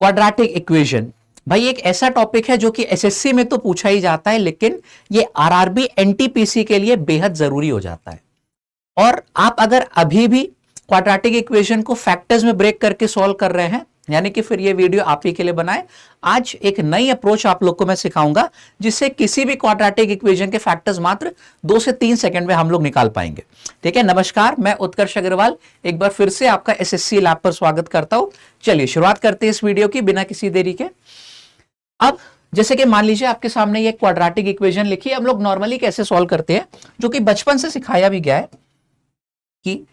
Quadratic equation भाई एक ऐसा टॉपिक है जो कि एसएससी में तो पूछा ही जाता है, लेकिन ये आरआरबी एनटीपीसी के लिए बेहद जरूरी हो जाता है। और आप अगर अभी भी क्वाड्रेटिक इक्वेशन को फैक्टर्स में ब्रेक करके सॉल्व कर रहे हैं, यानी कि फिर ये वीडियो आप ही के लिए बनाए। आज एक नई अप्रोच आप लोग को मैं सिखाऊंगा जिससे किसी भी क्वाड्रेटिक इक्वेशन के फैक्टर्स मात्र 2 से 3 सेकंड में हम लोग निकाल पाएंगे। ठीक है, नमस्कार, मैं उत्कर्ष अग्रवाल एक बार फिर से आपका एसएससी लैब पर स्वागत करता हूं। चलिए शुरुआत करते हैं इस वीडियो की बिना किसी देरी के। अब जैसे कि मान लीजिए आपके सामने ये क्वाड्रेटिक इक्वेशन लिखी है। हम लोग नॉर्मली कैसे सॉल्व करते हैं, जो कि बचपन से सिखाया भी गया है कि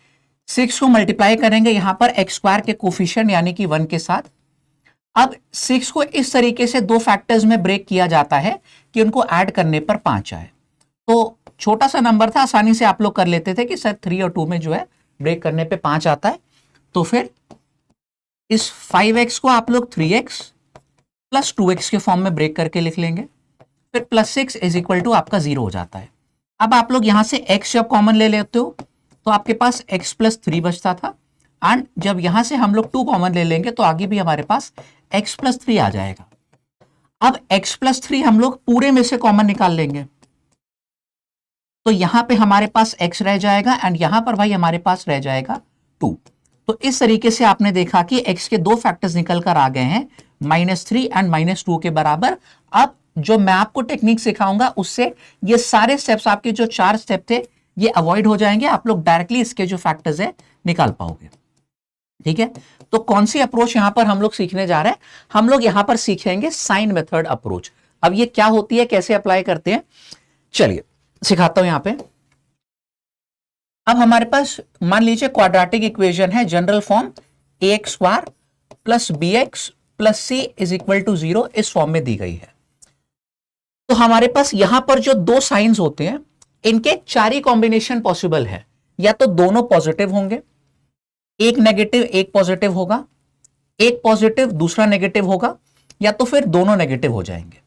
6 को मल्टीप्लाई करेंगे यहां पर एक्स स्क्वायर के कोफिशिएंट यानी कि 1 के साथ। अब 6 को इस तरीके से 2 फैक्टर्स में ब्रेक किया जाता है कि उनको ऐड करने पर 5 आए। तो छोटा सा नंबर था, आसानी से आप लोग कर लेते थे कि सर 3 और 2 में जो है ब्रेक करने पे 5 आता है। तो फिर इस 5x को आप लोग 3x प्लस 2x के फॉर्म में ब्रेक करके लिख लेंगे। फिर प्लस 6 इज इक्वल टू आपका 0 हो जाता है। अब आप लोग यहां से x जब कॉमन ले लेते हो तो आपके पास x प्लस 3 बचता था, एंड जब यहां से हम लोग 2 कॉमन ले लेंगे तो आगे भी हमारे पास x प्लस 3 आ जाएगा। अब x प्लस 3 हम लोग पूरे में से कॉमन निकाल लेंगे तो यहां पे हमारे पास x रह जाएगा एंड यहां पर भाई हमारे पास रह जाएगा 2। तो इस तरीके से आपने देखा कि x के 2 फैक्टर्स निकल कर आ गए हैं, -3 एंड -2 के बराबर। अब जो मैं आपको टेक्निक सिखाऊंगा उससे ये सारे स्टेप्स, आपके जो 4 स्टेप थे, ये अवॉइड हो जाएंगे। आप लोग डायरेक्टली इसके जो फैक्टर्स है निकाल पाओगे। ठीक है, तो कौन सी अप्रोच यहां पर हम लोग सीखने जा रहे हैं? हम लोग यहां पर सीखेंगे साइन मेथड अप्रोच। अब ये क्या होती है, कैसे अप्लाई करते हैं, चलिए सिखाता हूं यहां पे। अब हमारे पास मान लीजिए क्वाड्रेटिक इक्वेशन है, general form ax square plus bx plus c is equal to 0 इस फॉर्म में दी गई है। तो हमारे पास यहां पर जो 2 साइंस होते हैं, इनके 4 ही कॉम्बिनेशन पॉसिबल है। या तो दोनों पॉजिटिव होंगे, एक नेगेटिव एक पॉजिटिव होगा, एक पॉजिटिव दूसरा नेगेटिव होगा, या तो फिर दोनों नेगेटिव हो जाएंगे।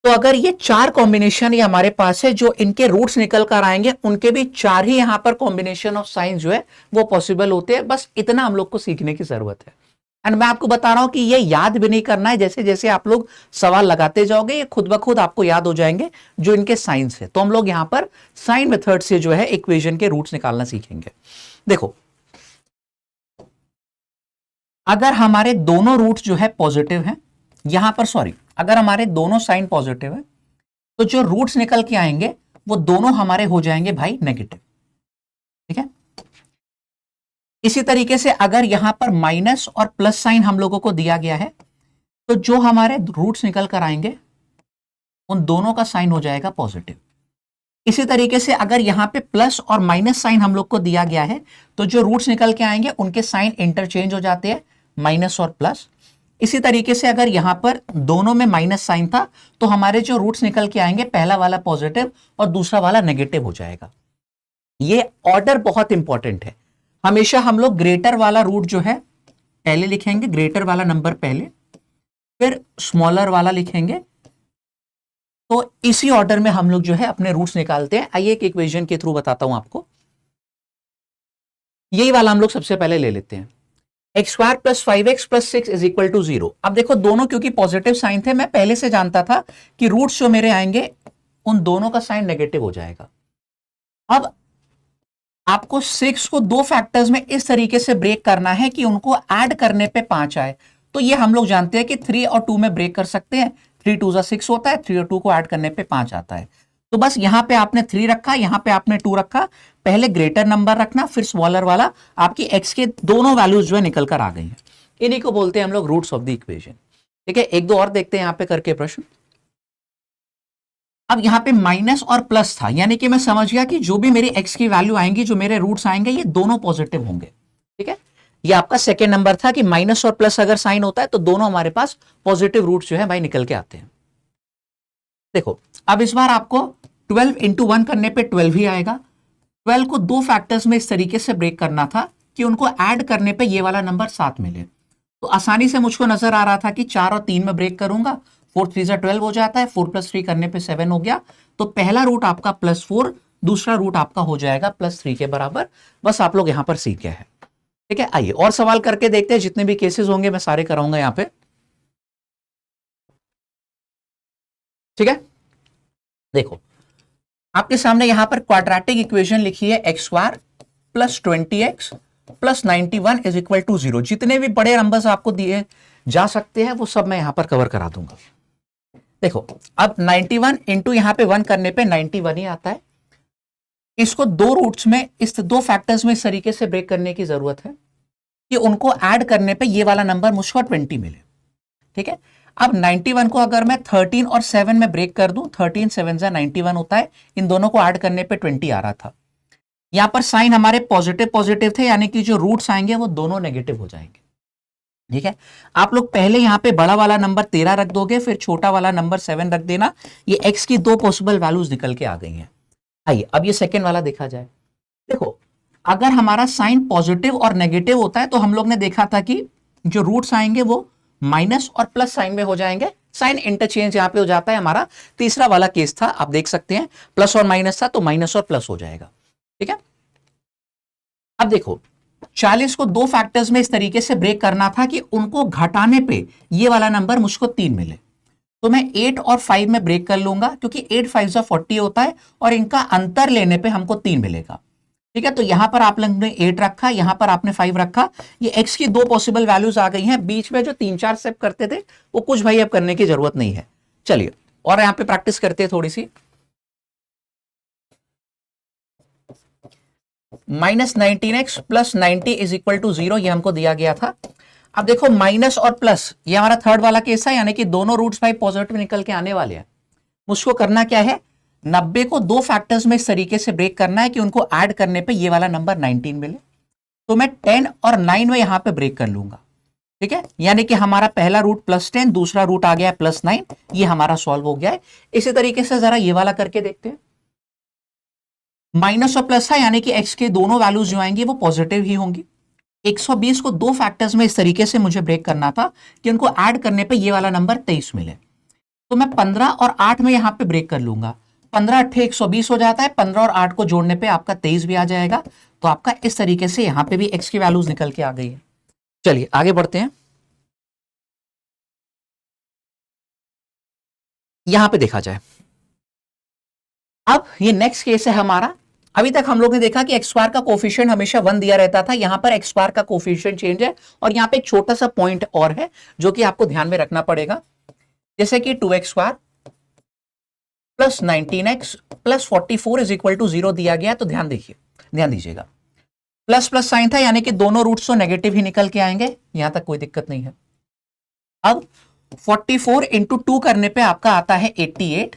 तो अगर ये 4 कॉम्बिनेशन ये हमारे पास है, जो इनके रूट्स निकल कर आएंगे उनके भी 4 ही यहां पर कॉम्बिनेशन ऑफ साइंस जो है वो पॉसिबल होते हैं। बस इतना हम लोग को सीखने की जरूरत है। एंड मैं आपको बता रहा हूं कि ये याद भी नहीं करना है, जैसे जैसे आप लोग सवाल लगाते जाओगे ये खुद ब खुद आपको याद हो जाएंगे जो इनके साइंस है। तो हम लोग यहां पर साइन मेथड से जो है इक्वेशन के रूट्स निकालना सीखेंगे। देखो, अगर हमारे दोनों रूट्स जो है पॉजिटिव हैं, यहां पर सॉरी, अगर हमारे दोनों साइन पॉजिटिव है तो जो रूट्स निकल के आएंगे वो दोनों हमारे हो जाएंगे भाई नेगेटिव। ठीक है, इसी तरीके से अगर यहां पर माइनस और प्लस साइन हम लोगों को दिया गया है तो जो हमारे रूट्स निकल कर आएंगे उन दोनों का साइन हो जाएगा पॉजिटिव। इसी तरीके से अगर यहां पे प्लस और माइनस साइन हम लोग को दिया गया है तो जो रूट्स निकल के आएंगे उनके साइन इंटरचेंज हो जाते हैं, माइनस और प्लस। इसी तरीके से अगर यहां पर दोनों में माइनस साइन था तो हमारे जो रूट्स निकल के आएंगे, पहला वाला पॉजिटिव और दूसरा वाला नेगेटिव हो जाएगा। ये ऑर्डर बहुत इंपॉर्टेंट है। हमेशा हम लोग ग्रेटर वाला रूट जो है पहले लिखेंगे, ग्रेटर वाला नंबर पहले, फिर स्मॉलर वाला लिखेंगे। तो इसी ऑर्डर में हम लोग जो है अपने रूट्स निकालते हैं। आइए एक इक्वेशन के थ्रू बताता हूं आपको। यही वाला हम लोग सबसे पहले ले लेते हैं, x square plus 5x plus 6 is equal to 0। अब देखो, दोनों क्योंकि पॉजिटिव साइन थे, मैं पहले से जानता था कि रूट्स जो मेरे आएंगे उन दोनों का साइन नेगेटिव हो जाएगा। अब आपको 6 को 2 फैक्टर्स में इस तरीके से ब्रेक करना है कि उनको ऐड करने पे 5 आए। तो ये हम लोग जानते हैं कि 3 और 2 में ब्रेक कर सकते हैं। 3 2 6 होता है, 3 और 2 को ऐड करने पे 5 आता है। तो बस यहां पे आपने 3 रखा, यहां पे आपने 2 रखा, पहले ग्रेटर नंबर रखना फिर स्मॉलर वाला, आपकी x के दोनों वैल्यूज जो है निकल कर आ गई हैं। इन्हीं को बोलते हैं हम लोग रूट्स ऑफ द इक्वेशन। ठीक है, एक दो और देखते हैं यहां पे करके प्रश्न। अब यहां पे माइनस और प्लस था, यानी कि मैं समझ गया कि जो भी मेरी x की वैल्यू आएंगी, जो मेरे रूट्स आएंगे, ये दोनों पॉजिटिव होंगे। ठीक है, ये आपका सेकेंड नंबर था कि माइनस और प्लस अगर साइन होता है तो दोनों हमारे पास पॉजिटिव रूट्स जो है भाई निकल के आते हैं। देखो, अब इस बार आपको 12 इंटू 1 करने पे 12 ही आएगा। 12 को 2 फैक्टर्स में इस तरीके से ब्रेक करना था कि उनको ऐड करने पे ये वाला नंबर 7 मिले। तो आसानी से मुझको नजर आ रहा था कि 4 और 3 में ब्रेक करूंगा, 4 3 12 हो जाता है, 4 प्लस 3 करने पे 7 हो गया। तो पहला रूट आपका +4, दूसरा रूट आपका हो जाएगा +3 के बराबर। बस आप लोग यहां पर सीख गए हैं। ठीक है, आइए और सवाल करके देखते हैं। जितने भी केसेस होंगे मैं सारे कराऊंगा यहां पे। ठीक है, देखो आपके सामने यहां पर क्वाड्रेटिक इक्वेशन लिखी है x square plus 20x plus 91 is equal to 0। जितने भी बड़े नंबर्स आपको दिए जा सकते हैं वो सब मैं यहां पर कवर करा दूंगा। देखो अब 91 इंटू यहां पे 1 करने पे 91 ही आता है। इसको दो रूट्स में, इस दो फैक्टर्स में इस तरीके से ब्रेक करने की जरूरत है कि उनको ऐड करने पे ये वाला नंबर मुझको 20 मिले। ठीक है, अब 91 को अगर मैं 13 और 7 में ब्रेक कर दूं, 13 7 जा 91 होता है, इन दोनों को ऐड करने पे 20 आ रहा था। यहां पर साइन हमारे पॉजिटिव पॉजिटिव थे, यानी कि जो रूट्स आएंगे वो दोनों नेगेटिव हो जाएंगे। ठीक है, आप लोग पहले यहां पे बड़ा वाला नंबर 13 रख दोगे, फिर छोटा वाला नंबर 7 रख देना। ये x की दो पॉसिबल वैल्यूज निकल के आ गई हैं। आइए अब ये सेकेंड वाला देखा जाए। देखो अगर हमारा साइन पॉजिटिव और नेगेटिव होता है तो हम लोग ने देखा था कि जो रूट्स आएंगे वो माइनस और प्लस साइन में हो जाएंगे, साइन इंटरचेंज यहां पे हो जाता है। हमारा तीसरा वाला केस था, आप देख सकते हैं प्लस और माइनस था तो माइनस और प्लस हो जाएगा। ठीक है, अब देखो 40 को दो फैक्टर्स में इस तरीके से ब्रेक करना था कि उनको घटाने पे ये वाला नंबर मुझको 3 मिले। तो मैं 8 और 5 में ब्रेक कर लूंगा क्योंकि 8 5 जा 40 होता है और इनका अंतर लेने पे हमको 3 मिलेगा। ठीक है, तो यहां पर आप लोगों ने 8 रखा, यहां पर आपने 5 रखा। ये x की दो पॉसिबल वैल्यूज आ गई हैं। बीच में जो 3-4 स्टेप करते थे वो कुछ भाई अब करने की जरूरत नहीं है। चलिए और यहां पे प्रैक्टिस करते हैं थोड़ी सी। Minus 19x plus 90 is equal to 0, ये हमको दिया गया था। अब देखो माइनस और प्लस, ये हमारा थर्ड वाला केस है, यानी कि दोनों रूट्स भाई पॉजिटिव निकल के आने वाले हैं। मुझको करना क्या है, 90 को दो फैक्टर्स में इस तरीके से ब्रेक करना है कि उनको ऐड करने पे ये वाला नंबर 19 मिले। तो मैं 10 और 9 में यहां पे ब्रेक कर लूंगा। ठीक है, यानी कि हमारा पहला रूट प्लस 10, दूसरा रूट आ गया प्लस 9, ये हमारा सॉल्व हो गया है। इसी तरीके से जरा ये वाला करके देखते हैं। माइनस और प्लस है, यानी कि x के दोनों वैल्यूज जो आएंगी वो पॉजिटिव ही होंगी। 120 को दो फैक्टर्स में इस तरीके से मुझे ब्रेक करना था कि उनको ऐड करने पे ये वाला नंबर 23 मिले। तो मैं 15 और 8 में यहां पे ब्रेक कर लूंगा। 15 8 120 हो जाता है, 15 और 8 को जोड़ने पे आपका 23 भी आ जाएगा। तो आपका इस तरीके से यहां पे भी x की वैल्यूज निकल के आ गई है। चलिए आगे बढ़ते हैं। यहां पे देखा जाए, अब ये नेक्स्ट केस है हमारा। अभी तक हम लोग ने देखा कि एक्स स्क्वायर का कोफिशिएंट हमेशा 1 दिया रहता था, यहां पर एक्स स्क्वायर का कोफिशिएंट चेंज है। और यहां पे एक छोटा सा पॉइंट और है जो कि आपको ध्यान में रखना पड़ेगा, जैसे कि 2x square plus 19x plus 44 is equal to 0 दिया गया। तो ध्यान दीजिएगा प्लस प्लस साइन था, यानी कि दोनों रूट्स तो नेगेटिव ही निकल के आएंगे, यहां तक कोई दिक्कत नहीं है। अब 44 इंटू 2 करने पे आपका आता है 88।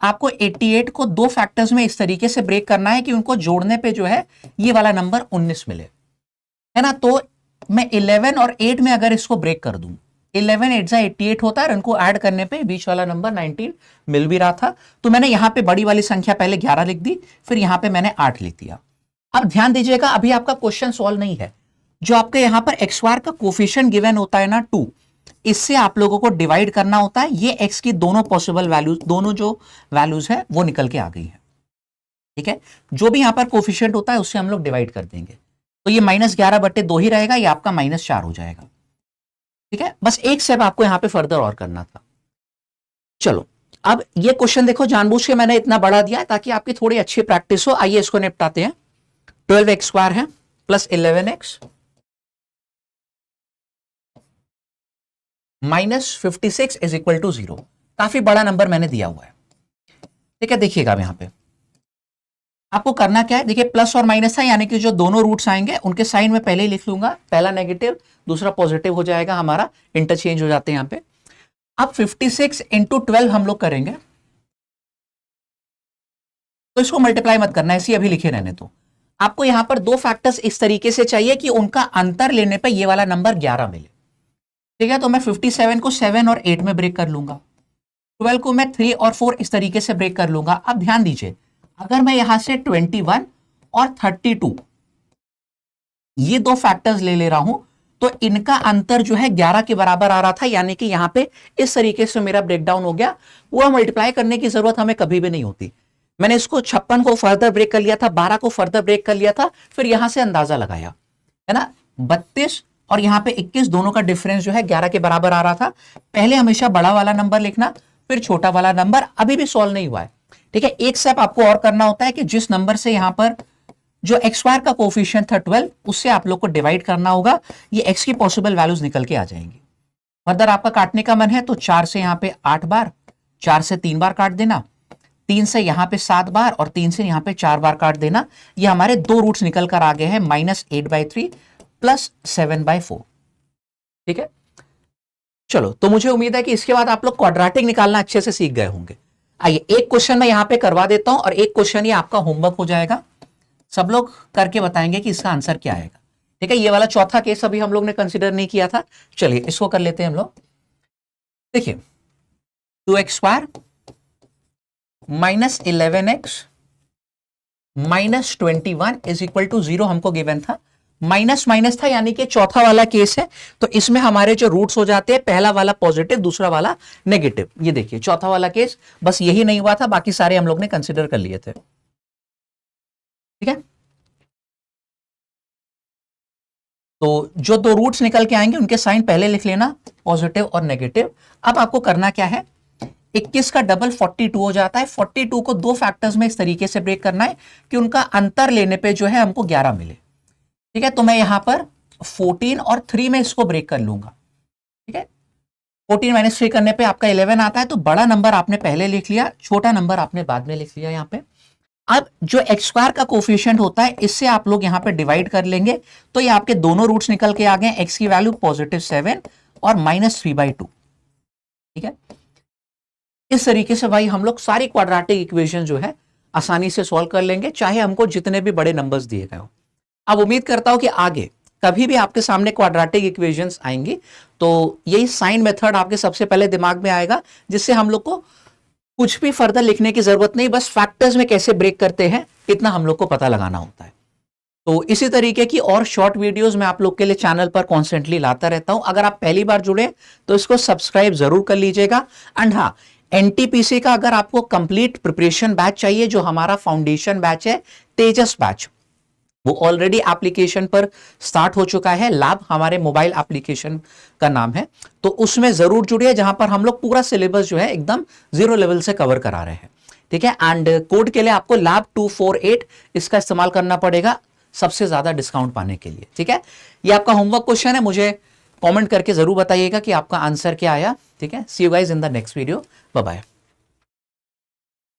आपको 88 को दो फैक्टर्स में इस तरीके से ब्रेक करना है कि उनको जोड़ने पे जो है ये वाला नंबर 19 मिले, है ना। तो मैं 11 और 8 में अगर इसको ब्रेक कर दूं, 11 8 जा 88 होता है और इनको ऐड करने पे बीच वाला नंबर 19 मिल भी रहा था। तो मैंने यहां पे बड़ी वाली संख्या पहले 11 लिख दी, फिर यहां पे मैंने 8 लिख दिया। अब ध्यान दीजिएगा, अभी आपका क्वेश्चन सॉल्व नहीं है। जो आपके यहां पर एक्स स्क्वायर का कोफिशिएंट गिवन होता है ना 2, इससे आप लोगों को डिवाइड करना होता है। ये x की दोनों पॉसिबल वैल्यूज, दोनों जो वैल्यूज है वो निकल के आ गई है। ठीक है, जो भी यहां पर कोफिशिएंट होता है उससे हम लोग डिवाइड कर देंगे। तो ये -11/2 ही रहेगा, ये आपका -4 हो जाएगा। ठीक है, बस एक स्टेप आपको यहां पे फर्दर और करना था। चलो अब ये क्वेश्चन देखो, जानबूझ के मैंने इतना बड़ा दिया है ताकि आपकी थोड़ी अच्छी प्रैक्टिस हो। आइए इसको निपटाते हैं। 12x स्क्वायर है plus 11x minus 56 is equal to 0। काफी बड़ा नंबर मैंने दिया हुआ है। ठीक है, देखिएगा अब यहां पे आपको करना क्या है। देखिए प्लस और माइनस है, यानी कि जो दोनों रूट्स आएंगे उनके साइन में पहले ही लिख लूंगा, पहला नेगेटिव दूसरा पॉजिटिव हो जाएगा, हमारा इंटरचेंज हो जाते हैं यहां पे। अब 56 इंटू 12 हम लोग करेंगे, तो इसको मल्टीप्लाई मत करना, ऐसे अभी लिखे रहने। तो आपको यहां पर दो फैक्टर्स इस तरीके से चाहिए कि उनका अंतर लेने पर यह वाला नंबर 11 मिले। ठीक है, तो मैं 57 को 7 और 8 में ब्रेक कर लूंगा, 12 को मैं 3 और 4 इस तरीके से ब्रेक कर लूंगा। अब ध्यान दीजिए, अगर मैं यहां से 21 और 32 ये दो फैक्टर्स ले रहा हूं तो इनका अंतर जो है 11 के बराबर आ रहा था, यानी कि यहां पे इस तरीके से मेरा ब्रेकडाउन हो गया। पूरा मल्टीप्लाई करने की जरूरत हमें कभी भी नहीं होती। मैंने इसको 56 को फर्दर ब्रेक कर लिया था, 12 को फर्दर ब्रेक कर लिया था, फिर यहां से अंदाजा लगाया, है ना। 32 और यहां पे 21 दोनों का डिफरेंस जो है 11 के बराबर आ रहा था। पहले हमेशा बड़ा वाला नंबर लिखना, फिर छोटा वाला नंबर, अभी भी सॉल्व नहीं हुआ है। ठीक है, एक स्टेप आपको और करना होता है कि जिस नंबर से यहां पर जो एक्स स्क्वायर का कोफिशिएंट था 12, उससे आप लोग को डिवाइड करना होगा, ये एक्स की पॉसिबल वैल्यूज निकल के आ जाएंगी। फर्दर आपका काटने का मन है तो 4 से यहां पे 8 बार, 4 से 3 बार काट देना, 3 से यहां पे 7 बार और 3 से यहां पे 4 बार काट देना। ये हमारे दो रूट्स निकल कर आ गए हैं, -8/3 प्लस 7/4। ठीक है, चलो, तो मुझे उम्मीद है कि इसके बाद आप लोग क्वाड्रेटिक निकालना अच्छे से सीख गए होंगे। आइए एक क्वेश्चन मैं यहां पे करवा देता हूं और एक क्वेश्चन ये आपका होमवर्क हो जाएगा। सब लोग करके बताएंगे कि इसका आंसर क्या आएगा। ठीक है, ये वाला चौथा केस अभी हम लोग ने कंसीडर नहीं किया था, चलिए इसको कर लेते हैं हम लोग। देखिए 2x² minus 11x minus 21 is equal to 0 हमको गिवन था। माइनस माइनस था यानी कि चौथा वाला केस है, तो इसमें हमारे जो रूट्स हो जाते हैं, पहला वाला पॉजिटिव, दूसरा वाला नेगेटिव। ये देखिए चौथा वाला केस बस यही नहीं हुआ था, बाकी सारे हम लोग ने कंसीडर कर लिए थे। ठीक है, तो जो दो रूट्स निकल के आएंगे उनके साइन पहले लिख लेना, पॉजिटिव और नेगेटिव। अब आपको करना क्या है, 21 का डबल 42 हो जाता है। 42 को दो फैक्टर्स में इस तरीके से ब्रेक करना है कि उनका अंतर लेने पे जो है हमको 11 मिले। ठीक है, तो मैं यहां पर 14 और 3 में इसको ब्रेक कर लूंगा। ठीक है, 14 माइनस 3 करने पे आपका 11 आता है, तो बड़ा नंबर आपने पहले लिख लिया, छोटा नंबर आपने बाद में लिख लिया यहां पे। अब जो एक्स स्क्वायर का कोफिशिएंट होता है, इससे आप लोग यहां पे डिवाइड कर लेंगे, तो ये आपके दोनों रूट्स निकल के आ गए, एक्स की वैल्यू +7 और -3/2। ठीक है, इस तरीके से भाई हम लोग सारी क्वाड्रेटिक इक्वेशन जो है आसानी से सॉल्व कर लेंगे, चाहे हमको जितने भी बड़े नंबर्स दिए गए हो। अब उम्मीद करता हूं कि आगे कभी भी आपके सामने क्वाड्रेटिक इक्वेशंस आएंगी तो यही साइन मेथड आपके सबसे पहले दिमाग में आएगा, जिससे हम लोग को कुछ भी फर्दर लिखने की जरूरत नहीं, बस फैक्टर्स में कैसे ब्रेक करते हैं इतना हम लोग को पता लगाना होता है। तो इसी तरीके की और शॉर्ट वीडियोस मैं आप लोग के लिए चैनल पर कॉन्स्टेंटली लाता रहता हूं। अगर आप पहली बार जुड़े तो इसको सब्सक्राइब जरूर कर लीजिएगा। एंड हाँ, एनटीपीसी का अगर आपको कंप्लीट प्रिपरेशन बैच चाहिए, जो हमारा फाउंडेशन बैच है, तेजस बैच, वो ऑलरेडी एप्लीकेशन पर स्टार्ट हो चुका है। लैब हमारे मोबाइल एप्लीकेशन का नाम है, तो उसमें जरूर जुड़िए, जहां पर हम लोग पूरा सिलेबस जो है एकदम 0 लेवल से कवर करा रहे हैं। ठीक है, एंड कोड के लिए आपको लैब 248 इसका इस्तेमाल करना पड़ेगा सबसे ज्यादा डिस्काउंट पाने के लिए। ठीक है, ये आपका होमवर्क क्वेश्चन है, मुझे कमेंट करके जरूर बताइएगा कि आपका आंसर क्या आया। ठीक है, see you guys in the next video, bye bye.